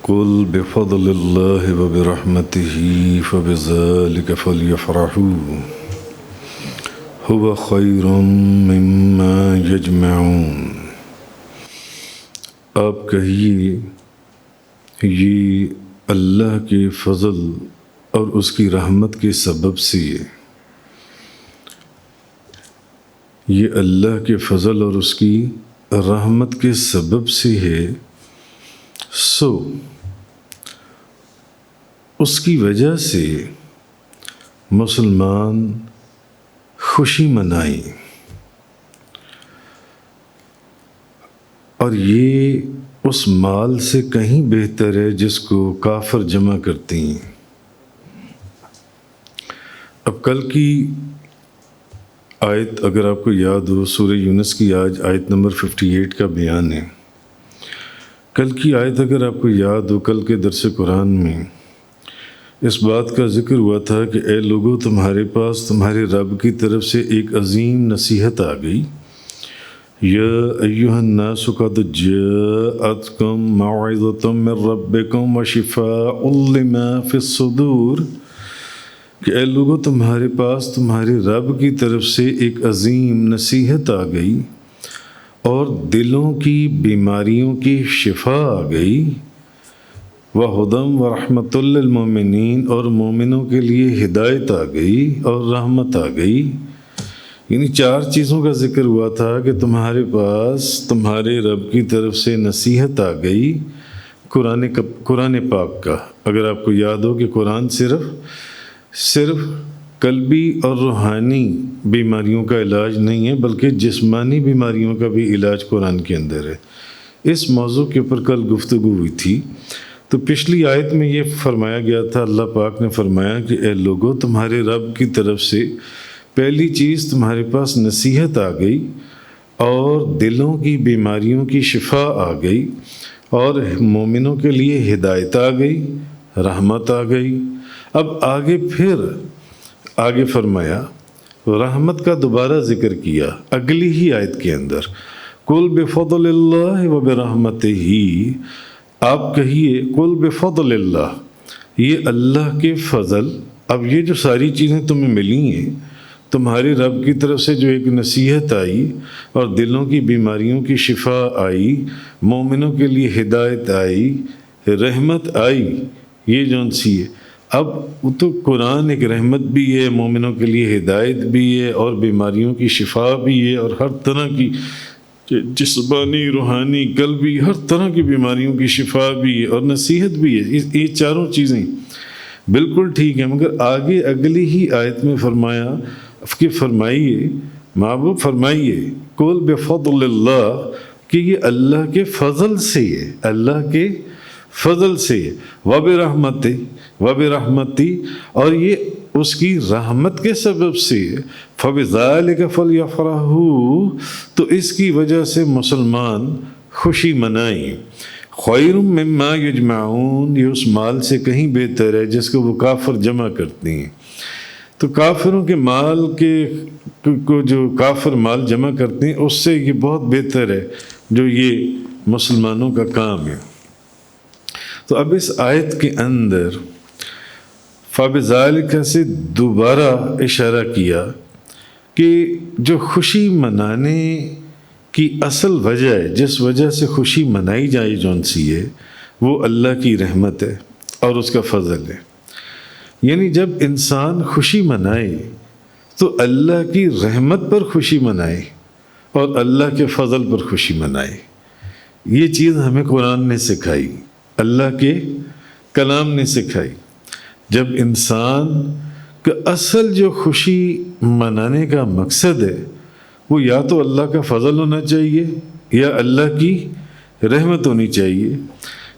قل بفضل الله وبرحمته فبذلك فليفرحوا هو خير مما يجمعون۔ آپ کہیے یہ اللہ کے فضل اور اس کی رحمت کے سبب سے یہ اللہ کے فضل اور اس کی رحمت کے سبب سے ہے، سو اس کی وجہ سے مسلمان خوشی منائیں، اور یہ اس مال سے کہیں بہتر ہے جس کو کافر جمع کرتے ہیں۔ اب کل کی آیت اگر آپ کو یاد ہو، سورہ یونس کی آج آیت نمبر 58 کا بیان ہے۔ کل کی آیت اگر آپ کو یاد ہو، کل کے درس قرآن میں اس بات کا ذکر ہوا تھا کہ اے لوگو، تمہارے پاس تمہارے رب کی طرف سے ایک عظیم نصیحت آ گئی۔ یا ایھا الناس قد جاءتکم موعظۃ من ربکم وشفاء لما فی الصدور، کہ اے لوگو تمہارے پاس تمہارے رب کی طرف سے ایک عظیم نصیحت آ گئی اور دلوں کی بیماریوں کی شفا آ گئی، وَہُدًى وَرَحْمَةٌ لِّلْمُؤْمِنِينَ، اور مومنوں کے لیے ہدایت آ گئی اور رحمت آ گئی۔ یعنی 4 چیزوں کا ذکر ہوا تھا کہ تمہارے پاس تمہارے رب کی طرف سے نصیحت آ گئی قرآن پاک کا۔ اگر آپ کو یاد ہو کہ قرآن صرف قلبی اور روحانی بیماریوں کا علاج نہیں ہے، بلکہ جسمانی بیماریوں کا بھی علاج قرآن کے اندر ہے۔ اس موضوع کے اوپر کل گفتگو ہوئی تھی۔ تو پچھلی آیت میں یہ فرمایا گیا تھا، اللہ پاک نے فرمایا کہ اے لوگو، تمہارے رب کی طرف سے پہلی چیز تمہارے پاس نصیحت آ گئی اور دلوں کی بیماریوں کی شفا آ گئی، اور مومنوں کے لیے ہدایت آ گئی، رحمت آ گئی۔ اب آگے فرمایا، رحمت کا دوبارہ ذکر کیا اگلی ہی آیت کے اندر، قل بفضل اللہ وبرحمتہ، آپ کہیے قل بفضل اللہ، یہ اللہ کے فضل۔ اب یہ جو ساری چیزیں تمہیں ملی ہیں، تمہارے رب کی طرف سے جو ایک نصیحت آئی اور دلوں کی بیماریوں کی شفا آئی، مومنوں کے لیے ہدایت آئی، رحمت آئی، یہ جون سی ہے۔ اب تو قرآن ایک رحمت بھی ہے، مومنوں کے لیے ہدایت بھی ہے، اور بیماریوں کی شفا بھی ہے، اور ہر طرح کی جسمانی، روحانی، قلبی، ہر طرح کی بیماریوں کی شفا بھی ہے اور نصیحت بھی ہے۔ یہ 4 چیزیں بالکل ٹھیک ہیں، مگر آگے اگلی ہی آیت میں فرمایا کہ فرمائیے محبوب، فرمائیے قل بفضل اللہ، کہ یہ اللہ کے فضل سے ہے، اللہ کے فضل سے ہے، وبرحمتی، اور یہ اس کی رحمت کے سبب سے، فَبِذَلِكَ فَلْيَفْرَحُوا، تو اس کی وجہ سے مسلمان خوشی منائیں۔ خَيْرٌ مِّمَّا يَجْمَعُونَ، یہ اس مال سے کہیں بہتر ہے جس کو وہ کافر جمع کرتے ہیں۔ تو کافروں کے مال کو جو کافر مال جمع کرتے ہیں، اس سے یہ بہت بہتر ہے جو یہ مسلمانوں کا کام ہے۔ تو اب اس آیت کے اندر فَبِذَلِكَ سے دوبارہ اشارہ کیا کہ جو خوشی منانے کی اصل وجہ ہے، جس وجہ سے خوشی منائی جائے جون سی ہے، وہ اللہ کی رحمت ہے اور اس کا فضل ہے۔ یعنی جب انسان خوشی منائے تو اللہ کی رحمت پر خوشی منائے اور اللہ کے فضل پر خوشی منائے۔ یہ چیز ہمیں قرآن نے سکھائی، اللہ کے کلام نے سکھائی۔ جب انسان کا اصل جو خوشی منانے کا مقصد ہے، وہ یا تو اللہ کا فضل ہونا چاہیے یا اللہ کی رحمت ہونی چاہیے۔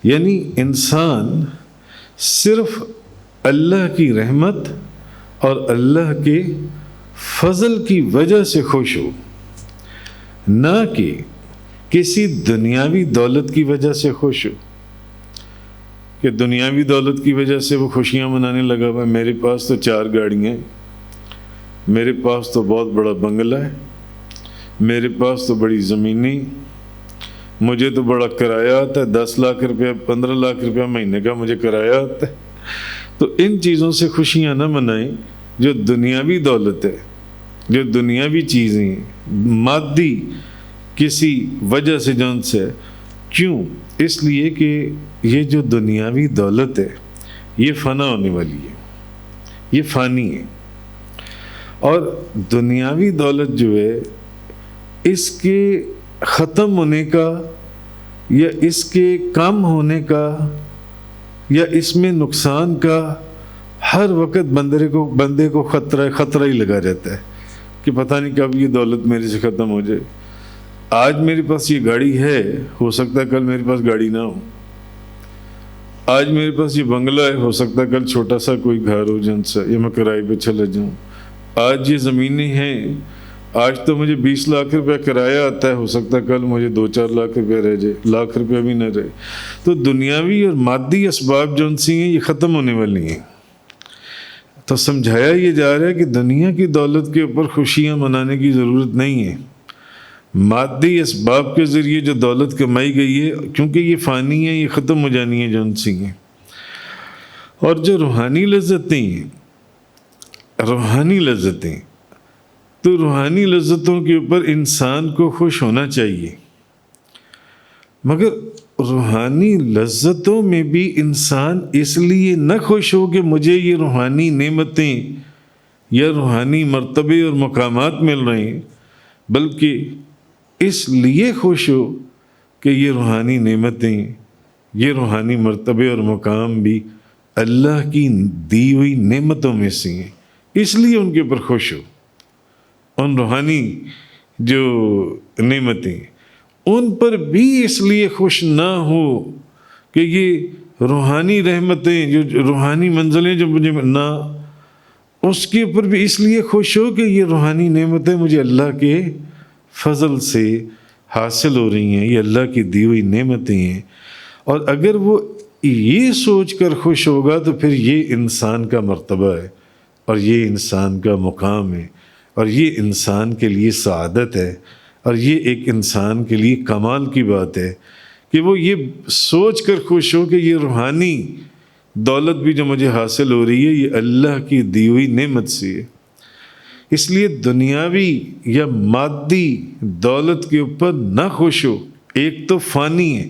یعنی انسان صرف اللہ کی رحمت اور اللہ کے فضل کی وجہ سے خوش ہو، نہ کہ کسی دنیاوی دولت کی وجہ سے خوش ہو، کہ دنیاوی دولت کی وجہ سے وہ خوشیاں منانے لگا ہوا، میرے پاس تو 4 گاڑیاں ہیں، میرے پاس تو بہت بڑا بنگلہ ہے، میرے پاس تو بڑی زمینیں، مجھے تو بڑا کرایہ آتا ہے، 10 لاکھ روپیہ 15 لاکھ روپیہ مہینے کا مجھے کرایہ آتا ہے۔ تو ان چیزوں سے خوشیاں نہ منائیں جو دنیاوی دولت ہے، جو دنیاوی چیزیں ہیں، مادی کسی وجہ سے جون سے۔ کیوں؟ اس لیے کہ یہ جو دنیاوی دولت ہے یہ فنا ہونے والی ہے، یہ فانی ہے، اور دنیاوی دولت جو ہے اس کے ختم ہونے کا یا اس کے کم ہونے کا یا اس میں نقصان کا ہر وقت بندے کو خطرہ ہی لگا رہتا ہے کہ پتہ نہیں کب یہ دولت میرے سے ختم ہو جائے۔ آج میرے پاس یہ گاڑی ہے، ہو سکتا ہے کل میرے پاس گاڑی نہ ہو۔ آج میرے پاس یہ بنگلہ ہے، ہو سکتا ہے کل چھوٹا سا کوئی گھر ہو جن سے یا میں کرائے پہ چلا جاؤں۔ آج یہ زمینیں ہیں، آج تو مجھے 20 لاکھ روپے کرایہ آتا ہے، ہو سکتا ہے کل مجھے 2-4 لاکھ روپے رہ جائے، لاکھ روپے بھی نہ رہے۔ تو دنیاوی اور مادی اسباب جو سی ہیں یہ ختم ہونے والی ہیں۔ تو سمجھایا یہ جا رہا ہے کہ دنیا کی دولت کے اوپر خوشیاں منانے کی ضرورت نہیں ہے۔ مادی اسباب کے ذریعے جو دولت کمائی گئی ہے، کیونکہ یہ فانی ہے، یہ ختم ہو جانی ہے جون سی ہیں۔ اور جو روحانی لذتیں ہیں، روحانی لذتیں، تو روحانی لذتوں کے اوپر انسان کو خوش ہونا چاہیے، مگر روحانی لذتوں میں بھی انسان اس لیے نہ خوش ہو کہ مجھے یہ روحانی نعمتیں یا روحانی مرتبے اور مقامات مل رہے ہیں، بلکہ اس لیے خوش ہو کہ یہ روحانی نعمتیں، یہ روحانی مرتبے اور مقام بھی اللہ کی دی ہوئی نعمتوں میں سے ہیں، اس لیے ان کے اوپر خوش ہو۔ ان روحانی جو نعمتیں ان پر بھی اس لیے خوش نہ ہو کہ یہ روحانی رحمتیں، جو روحانی منزلیں جو مجھے نہ، اس کے اوپر بھی اس لیے خوش ہو کہ یہ روحانی نعمتیں مجھے اللہ کے فضل سے حاصل ہو رہی ہیں، یہ اللہ کی دی ہوئی نعمتیں ہیں۔ اور اگر وہ یہ سوچ کر خوش ہوگا تو پھر یہ انسان کا مرتبہ ہے، اور یہ انسان کا مقام ہے، اور یہ انسان کے لیے سعادت ہے، اور یہ ایک انسان کے لیے کمال کی بات ہے کہ وہ یہ سوچ کر خوش ہو کہ یہ روحانی دولت بھی جو مجھے حاصل ہو رہی ہے یہ اللہ کی دی ہوئی نعمت سے ہے۔ اس لیے دنیاوی یا مادی دولت کے اوپر نہ خوش ہو، ایک تو فانی ہے،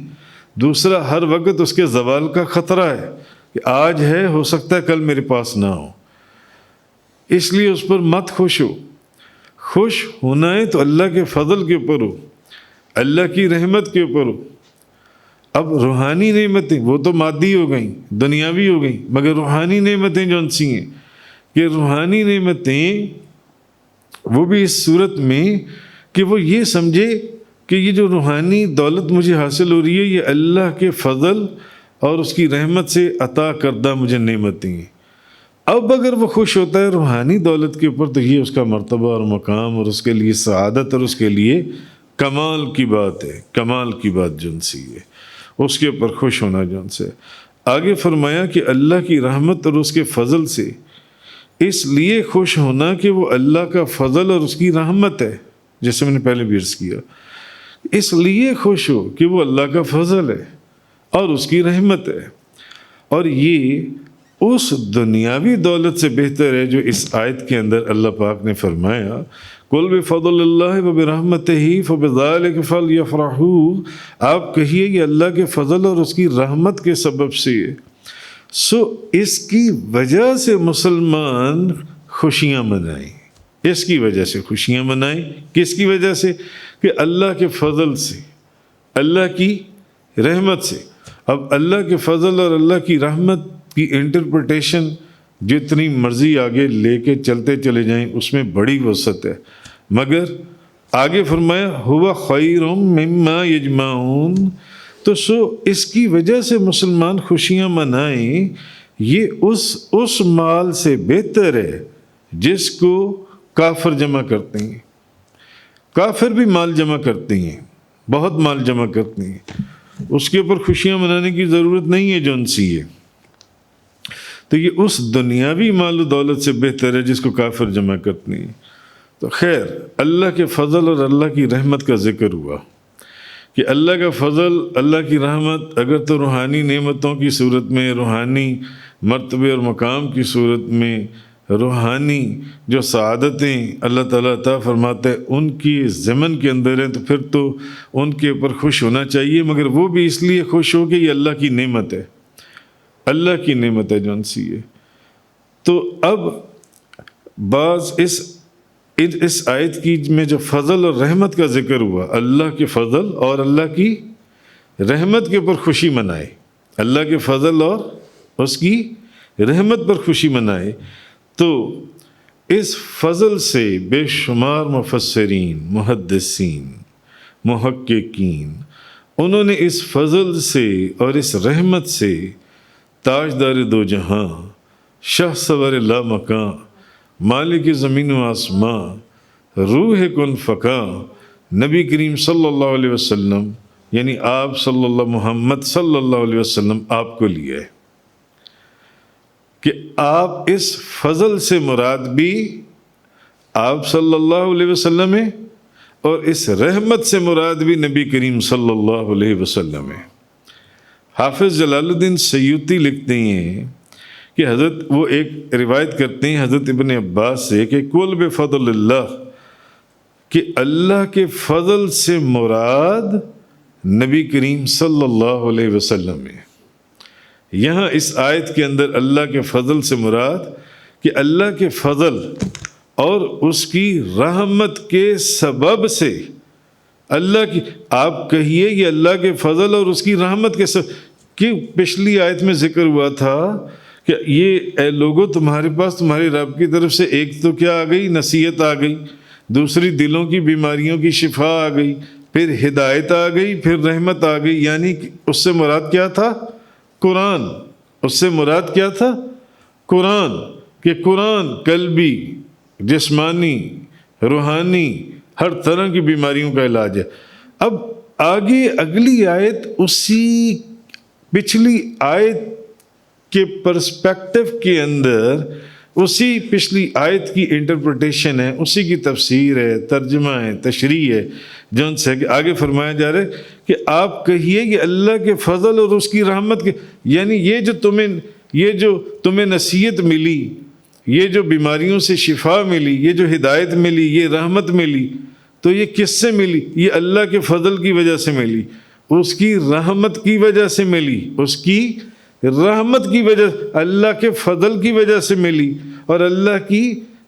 دوسرا ہر وقت اس کے زوال کا خطرہ ہے کہ آج ہے، ہو سکتا ہے کل میرے پاس نہ ہو، اس لیے اس پر مت خوش ہو۔ خوش ہونا ہے تو اللہ کے فضل کے اوپر ہو، اللہ کی رحمت کے اوپر ہو۔ اب روحانی نعمتیں وہ تو مادی ہو گئیں، دنیاوی ہو گئیں، مگر روحانی نعمتیں جو ان سی ہیں کہ روحانی نعمتیں وہ بھی اس صورت میں کہ وہ یہ سمجھے کہ یہ جو روحانی دولت مجھے حاصل ہو رہی ہے یہ اللہ کے فضل اور اس کی رحمت سے عطا کردہ مجھے نعمتیں ہیں۔ اب اگر وہ خوش ہوتا ہے روحانی دولت کے اوپر تو یہ اس کا مرتبہ اور مقام اور اس کے لیے سعادت اور اس کے لیے کمال کی بات ہے، کمال کی بات جن سی ہے، اس کے اوپر خوش ہونا جن سے۔ آگے فرمایا کہ اللہ کی رحمت اور اس کے فضل سے اس لیے خوش ہونا کہ وہ اللہ کا فضل اور اس کی رحمت ہے، جیسے میں نے پہلے بھی عرض کیا، اس لیے خوش ہو کہ وہ اللہ کا فضل ہے اور اس کی رحمت ہے، اور یہ اس دنیاوی دولت سے بہتر ہے جو اس آیت کے اندر اللہ پاک نے فرمایا قُلْ بِفَضْلِ اللَّهِ وَبِرَحْمَتِهِ فَبِذَلِكَ فَلْيَفْرَحُوا، آپ کہیے یہ اللہ کے فضل اور اس کی رحمت کے سبب سے ہے، سو اس کی وجہ سے مسلمان خوشیاں منائیں، اس کی وجہ سے خوشیاں منائیں۔ کس کی وجہ سے؟ کہ اللہ کے فضل سے، اللہ کی رحمت سے۔ اب اللہ کے فضل اور اللہ کی رحمت کی انٹرپریٹیشن جتنی مرضی آگے لے کے چلتے چلے جائیں اس میں بڑی وسعت ہے، مگر آگے فرمایا ہوا خیر مما یجمعون، تو سو اس کی وجہ سے مسلمان خوشیاں منائیں، یہ اس مال سے بہتر ہے جس کو کافر جمع کرتے ہیں۔ کافر بھی مال جمع کرتے ہیں، بہت مال جمع کرتے ہیں، اس کے اوپر خوشیاں منانے کی ضرورت نہیں ہے جو ان سی ہے۔ تو یہ اس دنیاوی مال و دولت سے بہتر ہے جس کو کافر جمع کرتے ہیں۔ تو خیر، اللہ کے فضل اور اللہ کی رحمت کا ذکر ہوا کہ اللہ کا فضل، اللہ کی رحمت اگر تو روحانی نعمتوں کی صورت میں، روحانی مرتبے اور مقام کی صورت میں، روحانی جو سعادتیں اللہ تعالیٰ عطا فرماتا ہے ان کی ضمن کے اندر ہیں، تو پھر تو ان کے اوپر خوش ہونا چاہیے، مگر وہ بھی اس لیے خوش ہو کہ یہ اللہ کی نعمت ہے، اللہ کی نعمت ہے جون سی ہے۔ تو اب بعض اس آیت کی میں جو فضل اور رحمت کا ذکر ہوا، اللہ کے فضل اور اللہ کی رحمت کے اوپر خوشی منائے، اللہ کے فضل اور اس کی رحمت پر خوشی منائے، تو اس فضل سے بے شمار مفسرین، محدثین، محققین، انہوں نے اس فضل سے اور اس رحمت سے تاجدار دو جہاں، شاہ سوار لا مکاں، مالک زمین و آسماں، روح کن فکاں، نبی کریم صلی اللہ علیہ وسلم، یعنی آپ صلی اللہ، محمد صلی اللہ علیہ وسلم آپ کو لیا ہے، کہ آپ اس فضل سے مراد بھی آپ صلی اللہ علیہ وسلم ہے، اور اس رحمت سے مراد بھی نبی کریم صلی اللہ علیہ وسلم ہے۔ حافظ جلال الدین سیوطی لکھتے ہیں کہ حضرت، وہ ایک روایت کرتے ہیں حضرت ابن عباس سے کہ قل بفضل اللہ، کہ اللہ کے فضل سے مراد نبی کریم صلی اللہ علیہ وسلم ہے۔ یہاں اس آیت کے اندر اللہ کے فضل سے مراد کہ اللہ کے فضل اور اس کی رحمت کے سبب سے، اللہ کی، آپ کہیے یہ اللہ کے فضل اور اس کی رحمت کے سبب، کہ پچھلی آیت میں ذکر ہوا تھا کہ یہ اے لوگوں، تمہارے پاس تمہارے رب کی طرف سے ایک تو کیا آ گئی، نصیحت آ گئی، دوسری دلوں کی بیماریوں کی شفا آ گئی، پھر ہدایت آ گئی، پھر رحمت آ گئی، یعنی اس سے مراد کیا تھا؟ قرآن۔ اس سے مراد کیا تھا؟ قرآن، کہ قرآن قلبی، جسمانی، روحانی، ہر طرح کی بیماریوں کا علاج ہے۔ اب آگے اگلی آیت اسی پچھلی آیت کے پرسپیکٹو کے اندر، اسی پچھلی آیت کی انٹرپریٹیشن ہے، اسی کی تفسیر ہے، ترجمہ ہے، تشریح ہے، جن سے آگے فرمایا جا رہا ہے کہ آپ کہیے کہ اللہ کے فضل اور اس کی رحمت کے، یعنی یہ جو تمہیں نصیحت ملی، یہ جو بیماریوں سے شفا ملی، یہ جو ہدایت ملی، یہ رحمت ملی، تو یہ کس سے ملی؟ یہ اللہ کے فضل کی وجہ سے ملی، اس کی رحمت کی وجہ سے ملی، اس کی رحمت کی وجہ، اللہ کے فضل کی وجہ سے ملی اور اللہ کی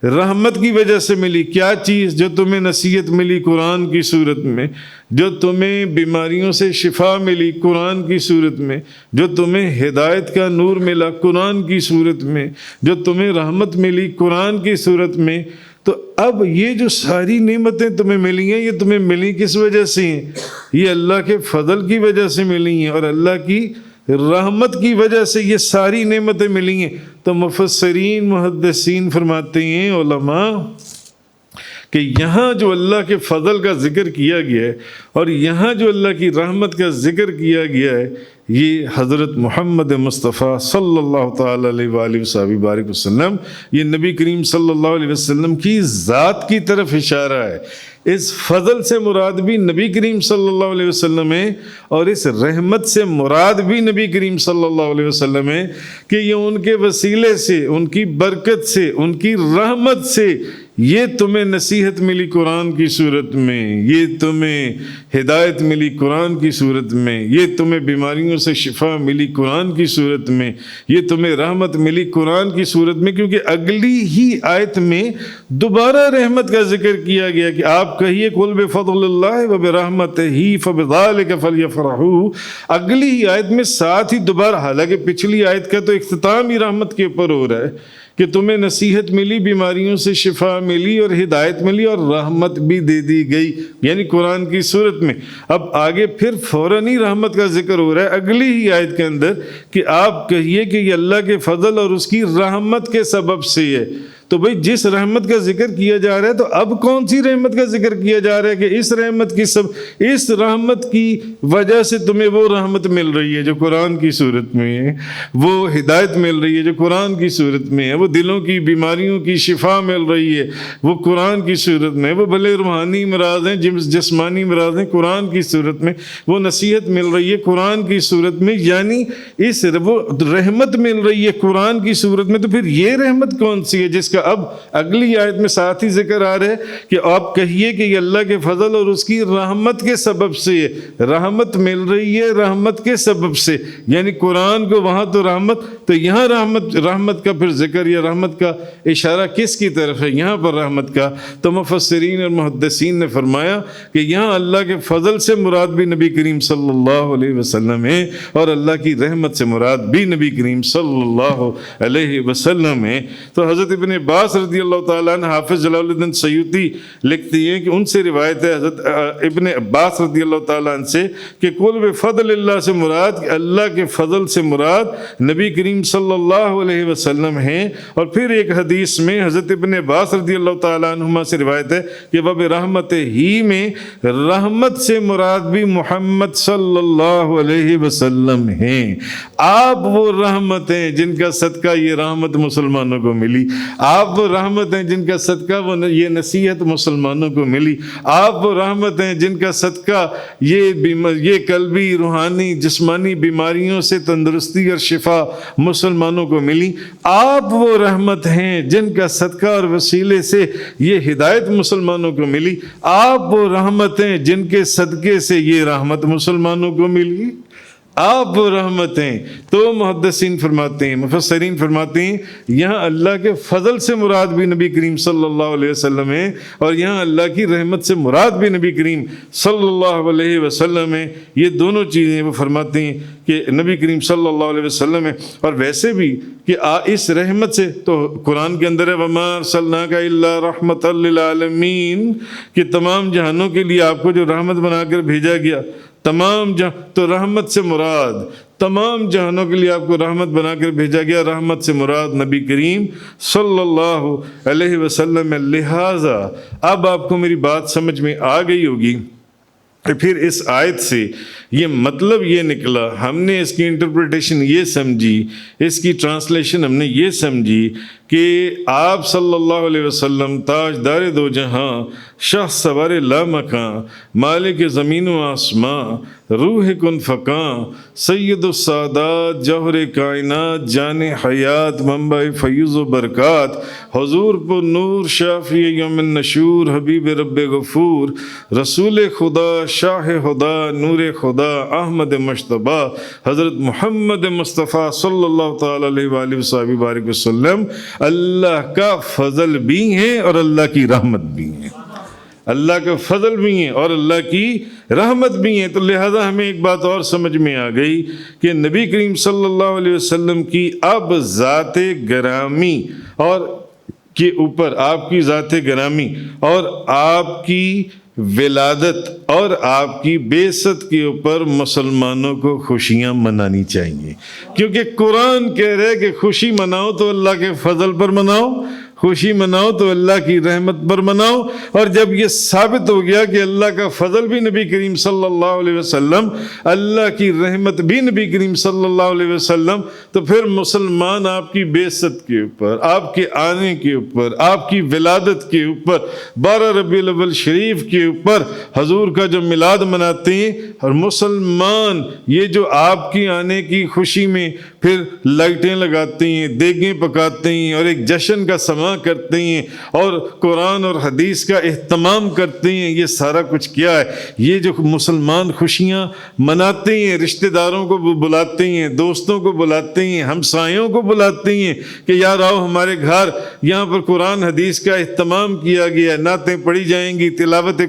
رحمت کی وجہ سے ملی۔ کیا چیز؟ جو تمہیں نصیحت ملی قرآن کی صورت میں، جو تمہیں بیماریوں سے شفا ملی قرآن کی صورت میں، جو تمہیں ہدایت کا نور ملا قرآن کی صورت میں، جو تمہیں رحمت ملی قرآن کی صورت میں۔ تو اب یہ جو ساری نعمتیں تمہیں ملی ہیں، یہ تمہیں ملی کس وجہ سے ہیں؟ یہ اللہ کے فضل کی وجہ سے ملی ہیں اور اللہ کی رحمت کی وجہ سے یہ ساری نعمتیں ملی ہیں۔ تو مفسرین، محدثین فرماتے ہیں، علماء، کہ یہاں جو اللہ کے فضل کا ذکر کیا گیا ہے اور یہاں جو اللہ کی رحمت کا ذکر کیا گیا ہے، یہ حضرت محمد مصطفیٰ صلی اللہ تعالیٰ علیہ وآلہ وسلم وسلم، یہ نبی کریم صلی اللہ علیہ وسلم کی ذات کی طرف اشارہ ہے۔ اس فضل سے مراد بھی نبی کریم صلی اللہ علیہ وسلم ہے اور اس رحمت سے مراد بھی نبی کریم صلی اللہ علیہ وسلم ہے، کہ یہ ان کے وسیلے سے، ان کی برکت سے، ان کی رحمت سے یہ تمہیں نصیحت ملی قرآن کی صورت میں، یہ تمہیں ہدایت ملی قرآن کی صورت میں، یہ تمہیں بیماریوں سے شفا ملی قرآن کی صورت میں، یہ تمہیں رحمت ملی قرآن کی صورت میں۔ کیونکہ اگلی ہی آیت میں دوبارہ رحمت کا ذکر کیا گیا کہ آپ کہیے قل بفضل اللہ وبرحمتہ فبذلک فلیفرحوا۔ اگلی ہی آیت میں ساتھ ہی دوبارہ، حالانکہ پچھلی آیت کا تو اختتام ہی رحمت کے اوپر ہو رہا ہے کہ تمہیں نصیحت ملی، بیماریوں سے شفا ملی اور ہدایت ملی اور رحمت بھی دے دی گئی، یعنی قرآن کی صورت میں۔ اب آگے پھر فوراً ہی رحمت کا ذکر ہو رہا ہے اگلی ہی آیت کے اندر کہ آپ کہیے کہ یہ اللہ کے فضل اور اس کی رحمت کے سبب سے ہے۔ تو بھئی جس رحمت کا ذکر کیا جا رہا ہے تو اب کون سی رحمت کا ذکر کیا جا رہا ہے کہ اس رحمت کی وجہ سے تمہیں وہ رحمت مل رہی ہے جو قرآن کی صورت میں ہے، وہ ہدایت مل رہی ہے جو قرآن کی صورت میں ہے، وہ دلوں کی بیماریوں کی شفا مل رہی ہے وہ قرآن کی صورت میں، وہ بھلے روحانی امراض ہیں جسمانی امراض ہیں قرآن کی صورت میں، وہ نصیحت مل رہی ہے قرآن کی صورت میں، یعنی وہ رحمت مل رہی ہے قرآن کی صورت میں۔ تو پھر یہ رحمت کون سی ہے جس کا اب اگلی آیت میں ساتھ ہی ذکر آ رہا ہے کہ آپ کہیے کہ یہ اللہ کے فضل اور اس کی رحمت کے سبب سے رحمت مل رہی ہے، رحمت کے سبب سے، یعنی قرآن کو وہاں تو رحمت، تو یہاں رحمت کا پھر ذکر یا رحمت کا اشارہ کس کی طرف ہے یہاں پر رحمت کا؟ تو مفسرین اور محدثین نے فرمایا کہ یہاں اللہ کے فضل سے مراد بھی نبی کریم صلی اللہ علیہ وسلم ہے، اور اللہ کی رحمت سے مراد بھی نبی کریم صلی اللہ علیہ وسلم ہے۔ تو حضرت ابن عباس رضی اللہ تعالیٰ عنہ، حافظ جلال الدین سیوطی لکھتی ہیں کہ ان سے روایت ہے حضرت ابن عباس رضی اللہ تعالیٰ عنہ سے کہ قل بفضل اللہ سے مراد اللہ کے فضل سے مراد نبی کریم صلی اللہ علیہ وسلم ہیں۔ اور پھر ایک حدیث میں حضرت ابن عباس رضی اللہ تعالیٰ عنہما سے روایت ہے کہ وہ برحمت ہی میں رحمت سے مراد بھی محمد صلی اللہ علیہ وسلم ہیں۔ آپ وہ رحمت ہیں جن کا صدقہ یہ رحمت مسلمانوں کو ملی، آپ وہ رحمت ہیں جن کا صدقہ یہ نصیحت مسلمانوں کو ملی، آپ وہ رحمت ہیں جن کا صدقہ یہ قلبی روحانی جسمانی بیماریوں سے تندرستی اور شفا مسلمانوں کو ملی، آپ وہ رحمت ہیں جن کا صدقہ اور وسیلے سے یہ ہدایت مسلمانوں کو ملی، آپ وہ رحمت ہیں جن کے صدقے سے یہ رحمت مسلمانوں کو ملی، آپ وہ رحمت ہیں۔ تو محدثین فرماتے ہیں، مفسرین فرماتے ہیں یہاں اللہ کے فضل سے مراد بھی نبی کریم صلی اللہ علیہ وسلم ہے، اور یہاں اللہ کی رحمت سے مراد بھی نبی کریم صلی اللہ علیہ وسلم ہے۔ یہ دونوں چیزیں وہ فرماتے ہیں کہ نبی کریم صلی اللہ علیہ وسلم ہے۔ اور ویسے بھی کہ اس رحمت سے تو قرآن کے اندر ہے وَمَا أَرْسَلْنَاكَ إِلَّا رَحْمَةً لِّلْعَالَمِينَ کہ تمام جہانوں کے لیے آپ کو جو رحمت بنا کر بھیجا گیا، تو رحمت سے مراد تمام جہانوں کے لیے آپ کو رحمت بنا کر بھیجا گیا، رحمت سے مراد نبی کریم صلی اللہ علیہ وسلم۔ لہٰذا اب آپ کو میری بات سمجھ میں آ گئی ہوگی۔ پھر اس آیت سے یہ مطلب یہ نکلا، ہم نے اس کی انٹرپریٹیشن یہ سمجھی، اس کی ٹرانسلیشن ہم نے یہ سمجھی کہ آپ صلی اللہ علیہ وسلم تاجدار دو جہاں، شاہ سوار لامکاں، مالک زمین و آسماں، روح کن فکاں، سید السادات، جوہر کائنات، جان حیات، منبع فیض و برکات، حضور پر نور، شافی یوم النشور، حبیب رب غفور، رسول خدا، شاہ خدا، نور خدا، احمد مشتبہ، حضرت محمد مصطفیٰ صلی اللہ تعالیٰ علیہ وآلہ وصحبہ بارک وسلم اللہ کا فضل بھی ہیں اور اللہ کی رحمت بھی ہیں، اللہ کا فضل بھی ہیں اور اللہ کی رحمت بھی ہیں۔ تو لہٰذا ہمیں ایک بات اور سمجھ میں آ گئی کہ نبی کریم صلی اللہ علیہ وسلم کی اب ذات گرامی اور کے اوپر، آپ کی ذات گرامی اور آپ کی ولادت اور آپ کی بعثت کے اوپر مسلمانوں کو خوشیاں منانی چاہیے، کیونکہ قرآن کہہ رہے کہ خوشی مناؤ تو اللہ کے فضل پر مناؤ، خوشی مناؤ تو اللہ کی رحمت پر مناؤ۔ اور جب یہ ثابت ہو گیا کہ اللہ کا فضل بھی نبی کریم صلی اللہ علیہ وسلم، اللہ کی رحمت بھی نبی کریم صلی اللہ علیہ وسلم، تو پھر مسلمان آپ کی بعثت کے اوپر، آپ کے آنے کے اوپر، آپ کی ولادت کے اوپر، 12 ربیع الاول شریف کے اوپر حضور کا جو میلاد مناتے ہیں، اور مسلمان یہ جو آپ کی آنے کی خوشی میں پھر لائٹیں لگاتے ہیں، دیگیں پکاتے ہیں اور ایک جشن کا سما کرتے ہیں اور قرآن اور حدیث کا اہتمام کرتے ہیں، یہ سارا کچھ کیا ہے؟ یہ جو مسلمان خوشیاں مناتے ہیں، رشتہ داروں کو بلاتے ہیں، دوستوں کو بلاتے ہیں، ہمسایوں کو بلاتے ہیں کہ یار آؤ ہمارے گھر، یہاں پر قرآن حدیث کا اہتمام کیا گیا، نعتیں پڑھی جائیں گی، تلاوت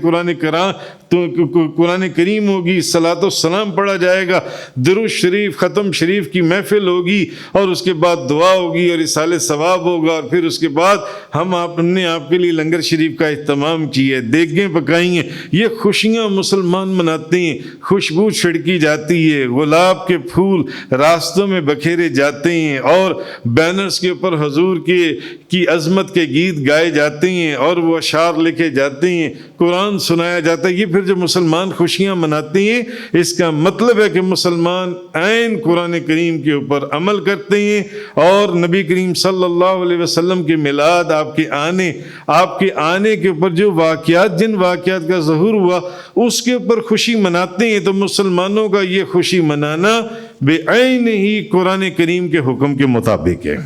قرآن کریم ہوگی، صلاۃ و سلام پڑھا جائے گا، درود شریف ختم شریف کی محفل محفل ہوگی اور اس کے بعد دعا ہوگی اور اصال ثواب ہوگا، اور پھر اس کے بعد ہم نے آپ کے لیے لنگر شریف کا اہتمام کیا ہے، دیگیں پکائی ہیں۔ یہ خوشیاں مسلمان مناتے ہیں، خوشبو چھڑکی جاتی ہے، گلاب کے پھول راستوں میں بکھیرے جاتے ہیں، اور بینرز کے اوپر حضور کی عظمت کے گیت گائے جاتے ہیں، اور وہ اشعار لکھے جاتے ہیں، قرآن سنایا جاتا ہے۔ یہ پھر جو مسلمان خوشیاں مناتے ہیں، اس کا مطلب ہے کہ مسلمان عین قرآن کریم کے اوپر عمل کرتے ہیں، اور نبی کریم صلی اللہ علیہ وسلم کے میلاد، آپ کے آنے کے اوپر جو واقعات، جن واقعات کا ظہور ہوا، اس کے اوپر خوشی مناتے ہیں۔ تو مسلمانوں کا یہ خوشی منانا بے عین ہی قرآن کریم کے حکم کے مطابق ہے،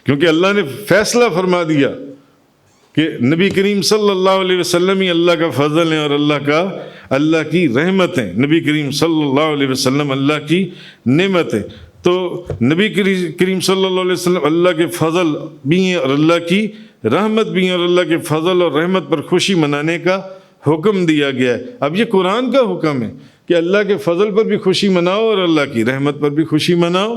کیونکہ اللہ نے فیصلہ فرما دیا کہ نبی کریم صلی اللہ علیہ وسلم ہی اللہ کا فضل ہے اور اللہ کی رحمت ہے۔ نبی کریم صلی اللہ علیہ وسلم اللہ کی نعمت ہے۔ تو نبی کریم صلی اللہ علیہ وسلم اللہ کے فضل بھی ہیں اور اللہ کی رحمت بھی ہیں، اور اللہ کے فضل اور رحمت پر خوشی منانے کا حکم دیا گیا ہے۔ اب یہ قرآن کا حکم ہے کہ اللہ کے فضل پر بھی خوشی مناؤ اور اللہ کی رحمت پر بھی خوشی مناؤ،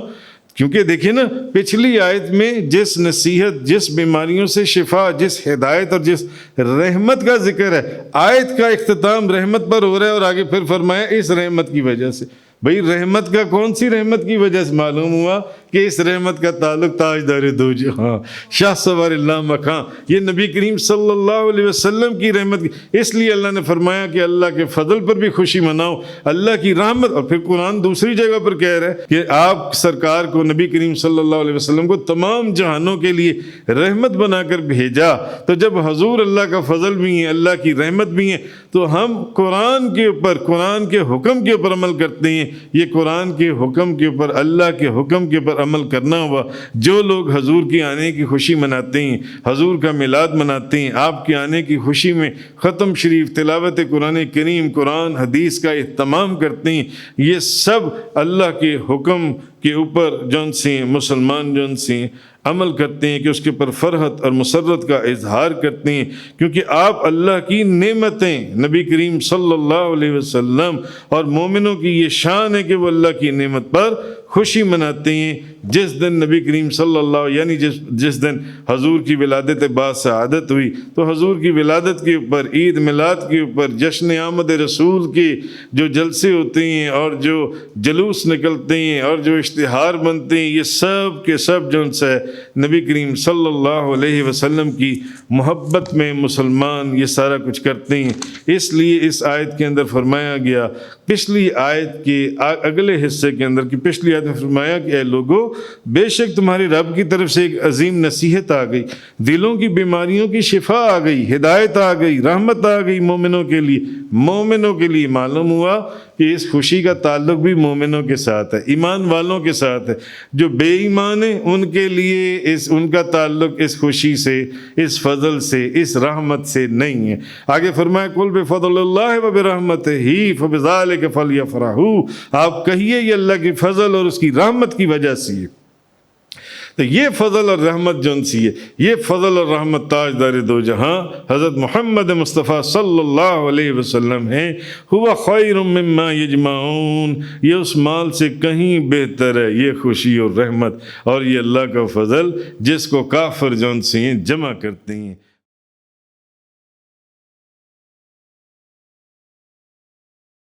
کیونکہ دیکھیں نا، پچھلی آیت میں جس نصیحت، جس بیماریوں سے شفا، جس ہدایت اور جس رحمت کا ذکر ہے، آیت کا اختتام رحمت پر ہو رہا ہے، اور آگے پھر فرمایا اس رحمت کی وجہ سے۔ بھئی رحمت کا کون سی رحمت کی وجہ سے؟ معلوم ہوا کہ اس رحمت کا تعلق تاجدار دو جہاں شاہ سوار اللہ مکان، یہ نبی کریم صلی اللہ علیہ وسلم کی رحمت کی، اس لیے اللہ نے فرمایا کہ اللہ کے فضل پر بھی خوشی مناؤ، اللہ کی رحمت۔ اور پھر قرآن دوسری جگہ پر کہہ رہا ہے کہ آپ سرکار کو، نبی کریم صلی اللہ علیہ وسلم کو تمام جہانوں کے لیے رحمت بنا کر بھیجا۔ تو جب حضور اللہ کا فضل بھی ہیں، اللہ کی رحمت بھی ہیں، تو ہم قرآن کے اوپر، قرآن کے حکم کے اوپر عمل کرتے ہیں۔ یہ قرآن کے حکم کے اوپر، اللہ کے حکم کے اوپر عمل کرنا ہوا۔ جو لوگ حضور کے آنے کی خوشی مناتے ہیں، حضور کا میلاد مناتے ہیں، آپ کے آنے کی خوشی میں ختم شریف، تلاوت قرآن کریم، قرآن حدیث کا اہتمام کرتے ہیں، یہ سب اللہ کے حکم کے اوپر جون سے مسلمان جون سے عمل کرتے ہیں، کہ اس کے پر فرحت اور مسرت کا اظہار کرتے ہیں، کیونکہ آپ اللہ کی نعمتیں، نبی کریم صلی اللہ علیہ وسلم اور مومنوں کی یہ شان ہے کہ وہ اللہ کی نعمت پر خوشی مناتے ہیں۔ جس دن نبی کریم صلی اللہ، یعنی جس دن حضور کی ولادت باسعادت ہوئی، تو حضور کی ولادت کے اوپر، عید میلاد کے اوپر، جشن آمد رسول کے جو جلسے ہوتے ہیں اور جو جلوس نکلتے ہیں اور جو اشتہار بنتے ہیں، یہ سب کے سب جو ان سے نبی کریم صلی اللہ علیہ وسلم کی محبت میں مسلمان یہ سارا کچھ کرتے ہیں۔ اس لیے اس آیت کے اندر فرمایا گیا، پچھلی آیت کے اگلے حصے کے اندر کی پچھلی آیت میں فرمایا کہ اے لوگو، بے شک تمہاری رب کی طرف سے ایک عظیم نصیحت آ گئی، دلوں کی بیماریوں کی شفا آ گئی، ہدایت آ گئی، رحمت آ گئی مومنوں کے لیے۔ مومنوں کے لیے معلوم ہوا کہ اس خوشی کا تعلق بھی مومنوں کے ساتھ ہے، ایمان والوں کے ساتھ ہے۔ جو بے ایمان ہیں ان کے لیے ان کا تعلق اس خوشی سے، اس فضل سے، اس رحمت سے نہیں ہے۔ آگے فرمایا قل بفضل اللہ وبرحمتہ فبذلک فلیفرحوا، آپ کہیے یہ اللہ کی فضل اور اس کی رحمت کی وجہ سے ہے۔ تو یہ فضل اور رحمت جون سی ہے، یہ فضل اور رحمت تاجدار دو جہاں حضرت محمد مصطفیٰ صلی اللہ علیہ وسلم ہیں۔ ہوا خیر مما یجمعون، یہ اس مال سے کہیں بہتر ہے یہ خوشی اور رحمت اور یہ اللہ کا فضل جس کو کافر جون سے جمع کرتے ہیں۔